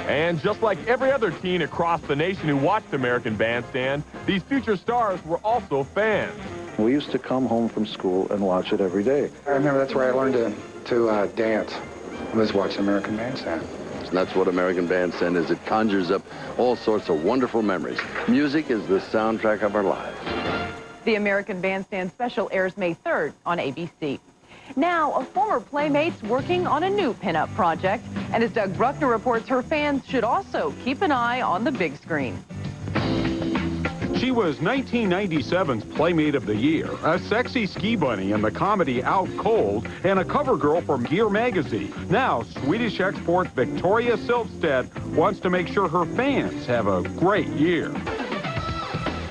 And just like every other teen across the nation who watched American Bandstand, these future stars were also fans. We used to come home from school and watch it every day. I remember that's where I learned to dance, was watching American Bandstand. And that's what American Bandstand is. It conjures up all sorts of wonderful memories. Music is the soundtrack of our lives. The American Bandstand special airs May 3rd on ABC. Now, a former Playmate's working on a new pinup project. And as Doug Bruckner reports, her fans should also keep an eye on the big screen. She was 1997's Playmate of the Year, a sexy ski bunny in the comedy Out Cold, and a cover girl from Gear magazine. Now, Swedish export Victoria Silvstedt wants to make sure her fans have a great year.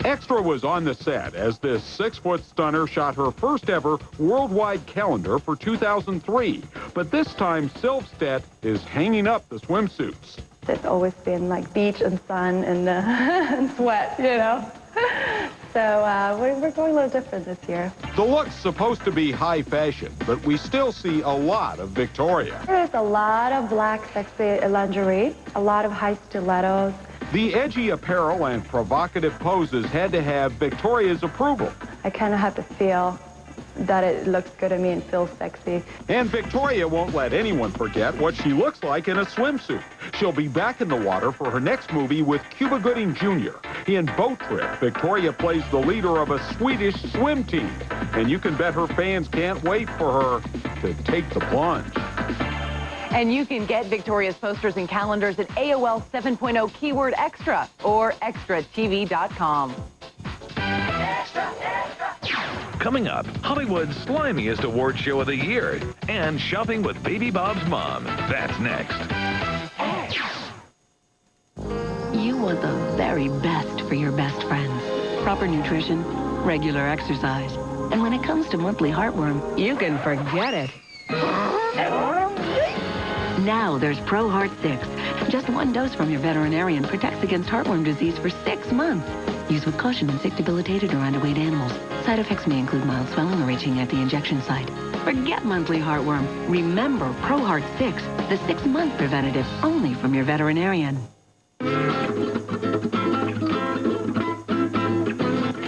Extra was on the set as this 6-foot stunner shot her first ever worldwide calendar for 2003. But this time, Silvstedt is hanging up the swimsuits. It's always been like beach and sun and, and sweat, you know. So we're going a little different this year. The look's supposed to be high fashion, but we still see a lot of Victoria. There's a lot of black sexy lingerie, a lot of high stilettos. The edgy apparel and provocative poses had to have Victoria's approval. I kind of have to feel that it looks good on me and feels sexy. And Victoria won't let anyone forget what she looks like in a swimsuit. She'll be back in the water for her next movie with Cuba Gooding Jr. In Boat Trip, Victoria plays the leader of a Swedish swim team. And you can bet her fans can't wait for her to take the plunge. And you can get Victoria's posters and calendars at AOL 7.0 keyword extra or extratv.com. Coming up, Hollywood's slimiest award show of the year and shopping with Baby Bob's mom. That's next. You want the very best for your best friends. Proper nutrition, regular exercise. And when it comes to monthly heartworm, you can forget it. Now there's Pro Heart 6. Just one dose from your veterinarian protects against heartworm disease for 6 months. Use with caution in sick, debilitated, or underweight animals. Side effects may include mild swelling or itching at the injection site. Forget monthly heartworm. Remember Pro Heart 6, the 6-month preventative, only from your veterinarian.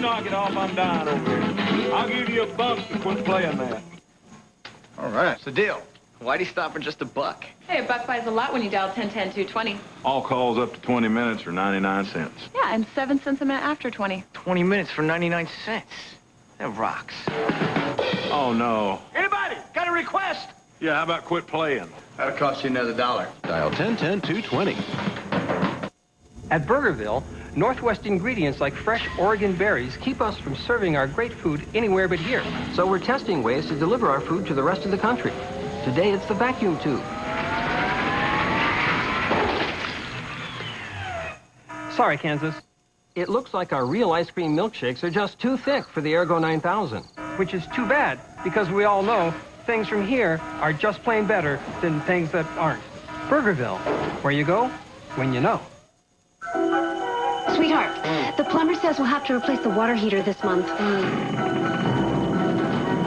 Knock it off, I'm dying over here. I'll give you a bump to quit playing that. All right, it's the deal. Why'd he stop for just $1? Hey, $1 buys a lot when you dial 1010-220. All calls up to 20 minutes are 99 cents. Yeah, and 7 cents a minute after 20. 20 minutes for 99 cents. That rocks. Oh, no. Anybody got a request? Yeah, how about quit playing? That'll cost you another $1. Dial 1010-220. At Burgerville, Northwest ingredients like fresh Oregon berries keep us from serving our great food anywhere but here. So we're testing ways to deliver our food to the rest of the country. Today, it's the vacuum tube. Sorry, Kansas. It looks like our real ice cream milkshakes are just too thick for the Ergo 9000. Which is too bad, because we all know things from here are just plain better than things that aren't. Burgerville, where you go when you know. Sweetheart, the plumber says we'll have to replace the water heater this month.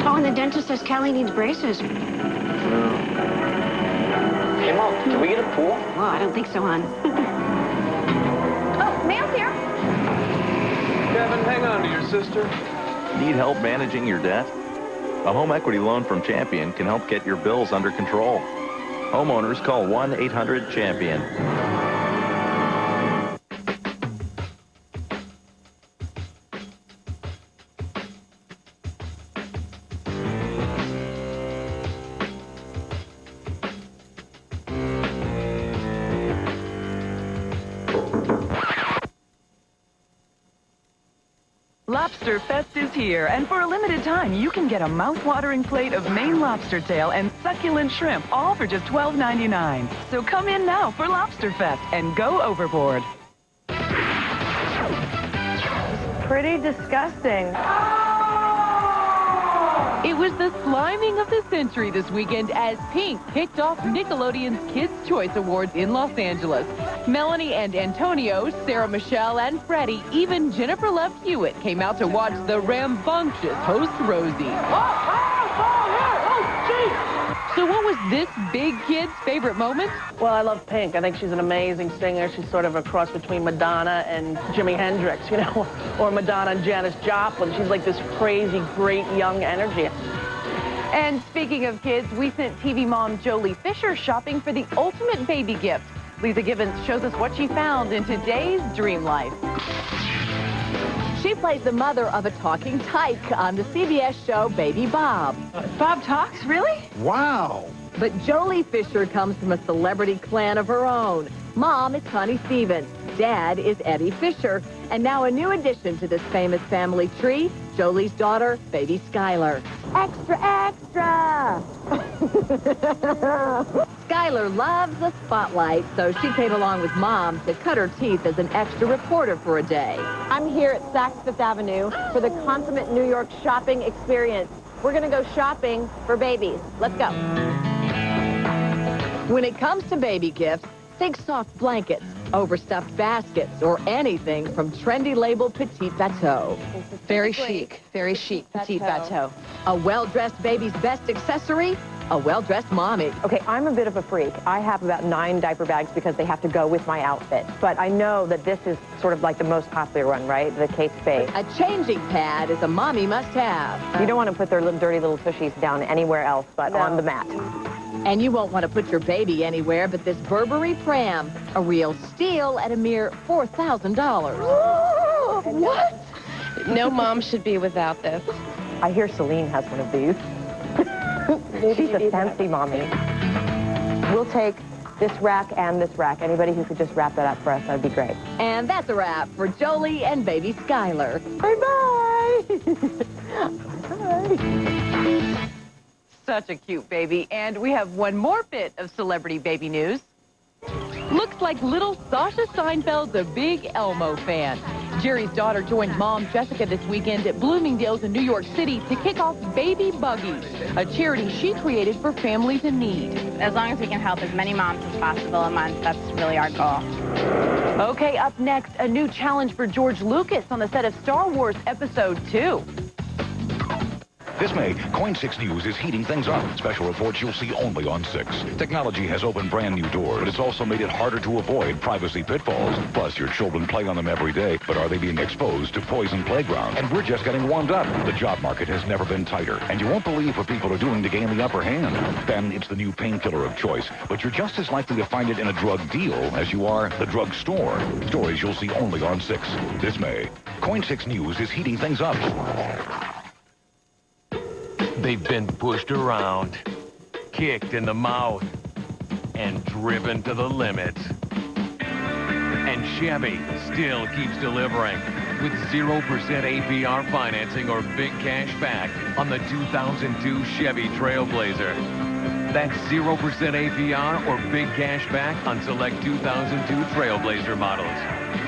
Oh, and the dentist says Kelly needs braces. Hey, Mom, can we get a pool? Well, I don't think so, hon. Oh, Mail's here. Kevin, hang on to your sister. Need help managing your debt? A home equity loan from Champion can help get your bills under control. Homeowners call 1-800-CHAMPION. Lobster Fest is here, and for a limited time, you can get a mouth-watering plate of Maine lobster tail and succulent shrimp, all for just $12.99. So come in now for Lobster Fest and go overboard. Pretty disgusting. It was the sliming of the century this weekend as Pink kicked off Nickelodeon's Kids' Choice Awards in Los Angeles. Melanie and Antonio, Sarah Michelle and Freddie, even Jennifer Love Hewitt came out to watch the rambunctious host Rosie. So what was this big kid's favorite moment? Well, I love Pink. I think she's an amazing singer. She's sort of a cross between Madonna and Jimi Hendrix, you know, or Madonna and Janis Joplin. She's like this crazy, great young energy. And speaking of kids, we sent TV mom Jolie Fisher shopping for the ultimate baby gift. Lisa Gibbons shows us what she found in today's Dream Life. She plays the mother of a talking tyke on the CBS show Baby Bob. Bob talks, really? Wow. But Jolie Fisher comes from a celebrity clan of her own. Mom is Connie Stevens. Dad is Eddie Fisher. And now a new addition to this famous family tree, Jolie's daughter, baby Skylar. Extra, extra! Skylar loves the spotlight, so she came along with Mom to cut her teeth as an extra reporter for a day. I'm here at Saks Fifth Avenue for the consummate New York shopping experience. We're going to go shopping for babies. Let's go. When it comes to baby gifts, think soft blankets, overstuffed baskets, or anything from trendy label Petite Bateau. Very chic, Petite Bateau. A well-dressed baby's best accessory, a well-dressed mommy. Okay, I'm a bit of a freak. I have about 9 diaper bags because they have to go with my outfit. But I know that this is sort of like the most popular one, right? The Kate Spade. A changing pad is a mommy must-have. You don't want to put their dirty little tushies down anywhere else but on the mat. And you won't want to put your baby anywhere but this Burberry pram, a real steal at a mere $4,000. What? No mom should be without this. I hear Celine has one of these. She's a fancy mommy. We'll take this rack and this rack. Anybody who could just wrap that up for us, that would be great. And that's a wrap for Jolie and baby Skylar. Bye-bye. Bye. Such a cute baby. And we have one more bit of celebrity baby news. Looks like little Sasha Seinfeld's a big Elmo fan. Jerry's daughter joined mom Jessica this weekend at Bloomingdale's in New York City to kick off Baby Buggies, a charity she created for families in need. As long as we can help as many moms as possible a month, that's really our goal. Okay, up next, a new challenge for George Lucas on the set of Star Wars Episode 2. This May, Coin 6 News is heating things up. Special reports you'll see only on 6. Technology has opened brand new doors, but it's also made it harder to avoid privacy pitfalls. Plus, your children play on them every day, but are they being exposed to poison playground? And we're just getting warmed up. The job market has never been tighter, and you won't believe what people are doing to gain the upper hand. Then it's the new painkiller of choice, but you're just as likely to find it in a drug deal as you are the drug store. Stories you'll see only on 6. This May, Coin 6 News is heating things up. They've been pushed around, kicked in the mouth, and driven to the limit. And Chevy still keeps delivering with 0% APR financing or big cash back on the 2002 Chevy Trailblazer. That's 0% APR or big cash back on select 2002 Trailblazer models.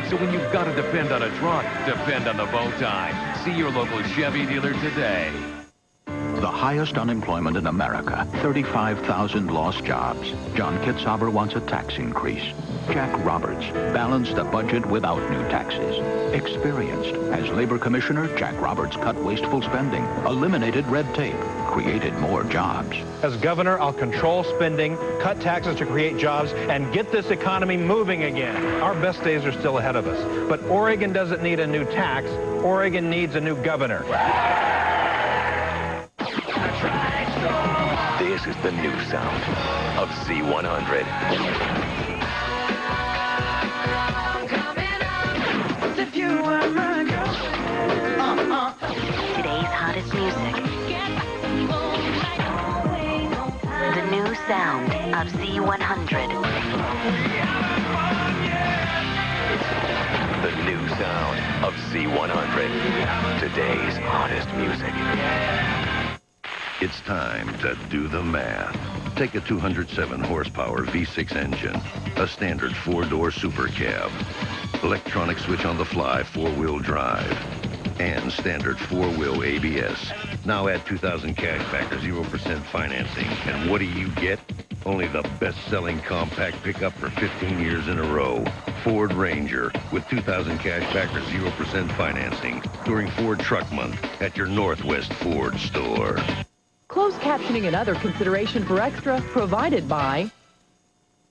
So when you've got to depend on a truck, depend on the bow tie. See your local Chevy dealer today. The highest unemployment in America, 35,000 lost jobs. John Kitzhaber wants a tax increase. Jack Roberts balanced a budget without new taxes. Experienced. As Labor Commissioner, Jack Roberts cut wasteful spending, eliminated red tape, created more jobs. As governor, I'll control spending, cut taxes to create jobs, and get this economy moving again. Our best days are still ahead of us. But Oregon doesn't need a new tax. Oregon needs a new governor. This is the new sound of C100. Today's hottest music. The new sound of C100. The new sound of C100. Today's hottest music. It's time to do the math. Take a 207 horsepower V6 engine, a standard 4-door super cab, electronic switch on the fly 4-wheel drive, and standard 4-wheel ABS. Now add 2,000 cash back or 0% financing. And what do you get? Only the best-selling compact pickup for 15 years in a row. Ford Ranger with 2,000 cash back or 0% financing during Ford Truck Month at your Northwest Ford store. Closed captioning and other consideration for extra provided by...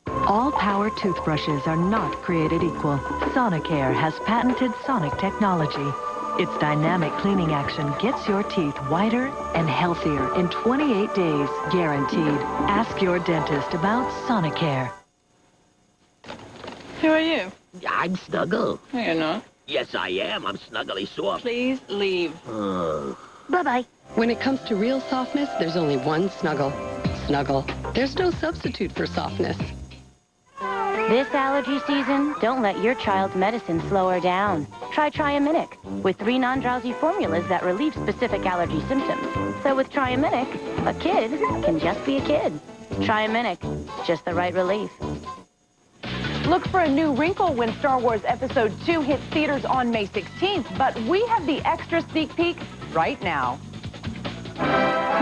All power toothbrushes are not created equal. Sonicare has patented sonic technology. Its dynamic cleaning action gets your teeth whiter and healthier in 28 days, guaranteed. Ask your dentist about Sonicare. Who are you? I'm Snuggle. No, you're not. Yes, I am. I'm Snuggly Soft. Please leave. Bye-bye. When it comes to real softness, there's only one Snuggle. Snuggle. There's no substitute for softness. This allergy season, don't let your child's medicine slow her down. Try Triaminic, with 3 non-drowsy formulas that relieve specific allergy symptoms. So with Triaminic, a kid can just be a kid. Triaminic, just the right relief. Look for a new wrinkle when Star Wars Episode 2 hits theaters on May 16th, but we have the extra sneak peek right now.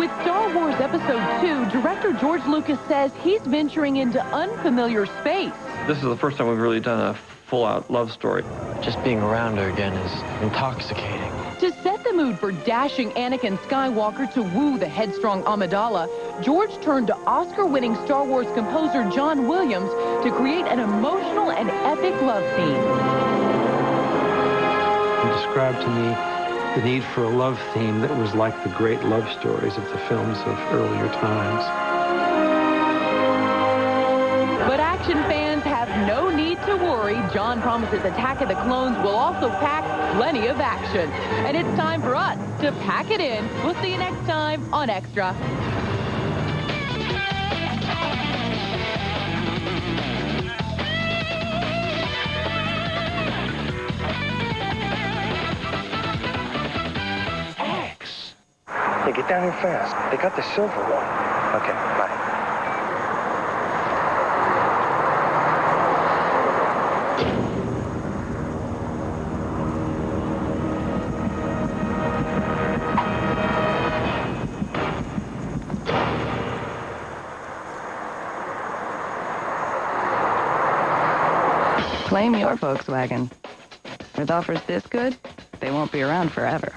With Star Wars Episode 2, director George Lucas says he's venturing into unfamiliar space. This is the first time we've really done a full-out love story. Just being around her again is intoxicating. To set the mood for dashing Anakin Skywalker to woo the headstrong Amidala, George turned to Oscar-winning Star Wars composer John Williams to create an emotional and epic love theme. He described to me the need for a love theme that was like the great love stories of the films of earlier times. But action fans have no need to worry. John promises Attack of the Clones will also pack plenty of action. And it's time for us to pack it in. We'll see you next time on Extra. Hey, get down here fast. They got the silver one. Okay, bye. Claim your Volkswagen. With offers this good, they won't be around forever.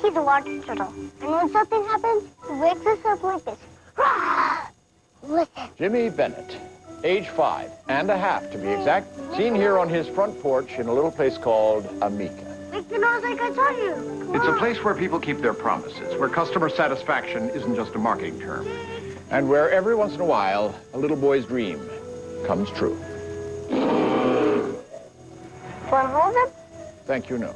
He's a water turtle. And when something happens, he wakes us up like this. Listen. Jimmy Bennett, age 5 and a half to be exact, seen here on his front porch in a little place called Amica. Make the nose like I told you. It's a place where people keep their promises, where customer satisfaction isn't just a marketing term, and where every once in a while, a little boy's dream comes true. Want to hold him? Thank you, no.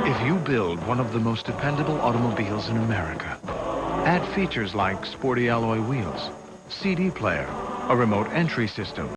If you build one of the most dependable automobiles in America, add features like sporty alloy wheels, CD player, a remote entry system,